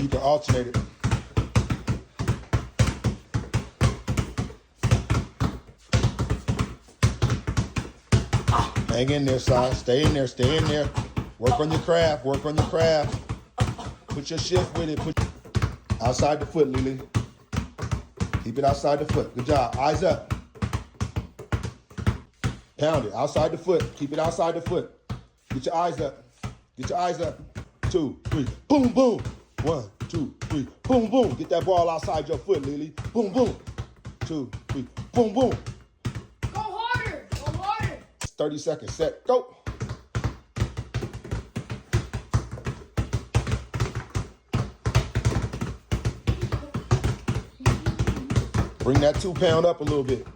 you can alternate it. Hang in there, son. Stay in there. Stay in there. Work on your craft. Work on your craft. Put your shift with it. Put outside the foot, Lily. Keep it outside the foot. Good job. Eyes up. Pound it. Outside the foot. Keep it outside the foot. Get your eyes up. Get your eyes up. 2, 3. Boom, boom. 1, 2, 3. Boom, boom. Get that ball outside your foot, Lily. Boom, boom. 2, 3. Boom, boom. Go harder. Go harder. 30 seconds. Set. Go. Bring that 2 pound up a little bit.